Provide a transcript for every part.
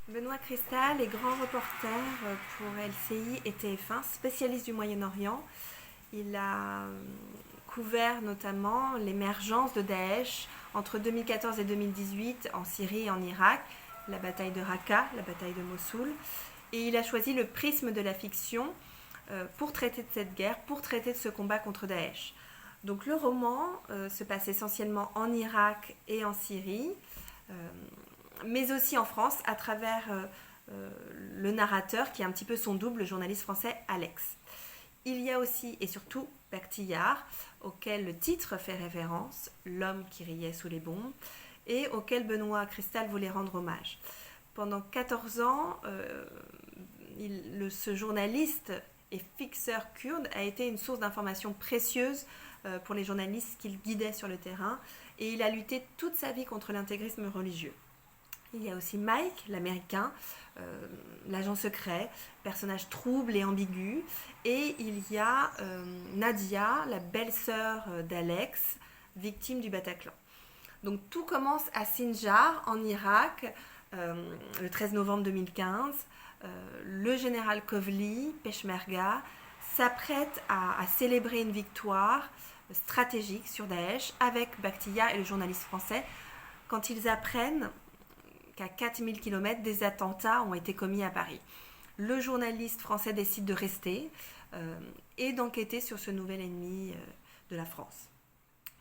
Benoît Cristal est grand reporter pour LCI et TF1, spécialiste du Moyen-Orient. Il a couvert notamment l'émergence de Daesh entre 2014 et 2018 en Syrie et en Irak, la bataille de Raqqa, la bataille de Mossoul. Et il a choisi le prisme de la fiction pour traiter de cette guerre, pour traiter de ce combat contre Daesh. Donc le roman se passe essentiellement en Irak et en Syrie, euh, mais aussi en France à travers le narrateur qui est un petit peu son double, le journaliste français Alex. Il y a aussi et surtout Bactillard, auquel le titre fait référence, L'homme qui riait sous les bombes, et auquel Benoît Cristal voulait rendre hommage. Pendant 14 ans, ce journaliste et fixeur kurde a été une source d'informations précieuses pour les journalistes qu'il guidait sur le terrain, et il a lutté toute sa vie contre l'intégrisme religieux. Il y a aussi Mike, l'américain, l'agent secret, personnage trouble et ambigu. Et il y a Nadia, la belle-sœur d'Alex, victime du Bataclan. Donc tout commence à Sinjar, en Irak, le 13 novembre 2015. Le général Kovli, Peshmerga, s'apprête à célébrer une victoire stratégique sur Daesh avec Bactillard et le journaliste français quand ils apprennent qu'à 4000 km, des attentats ont été commis à Paris. Le journaliste français décide de rester et d'enquêter sur ce nouvel ennemi de la France.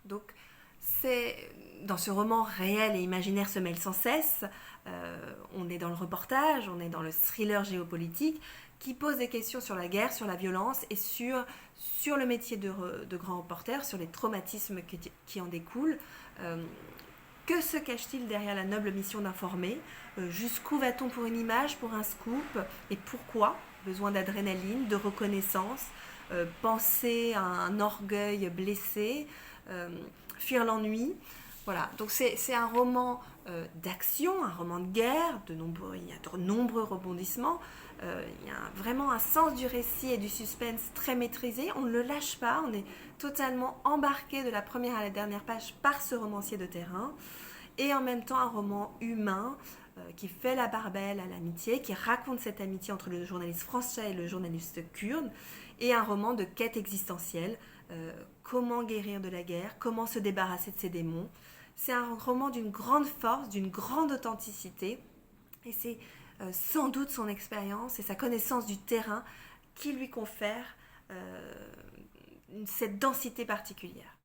Donc, dans ce roman réel et imaginaire se mêle sans cesse. On est dans le reportage, on est dans le thriller géopolitique qui pose des questions sur la guerre, sur la violence et sur le métier de grand reporter, sur les traumatismes qui en découlent. Que se cache-t-il derrière la noble mission d'informer? Jusqu'où va-t-on pour une image, pour un scoop? Et pourquoi? Besoin d'adrénaline, de reconnaissance, penser à un orgueil blessé, fuir l'ennui. Voilà, donc c'est un roman d'action, un roman de guerre, il y a de nombreux rebondissements, il y a vraiment un sens du récit et du suspense très maîtrisé, on ne le lâche pas, on est totalement embarqué de la première à la dernière page par ce romancier de terrain, et en même temps un roman humain qui fait la part belle à l'amitié, qui raconte cette amitié entre le journaliste français et le journaliste kurde, et un roman de quête existentielle, comment guérir de la guerre, comment se débarrasser de ses démons. C'est un roman d'une grande force, d'une grande authenticité, et c'est sans doute son expérience et sa connaissance du terrain qui lui confère cette densité particulière.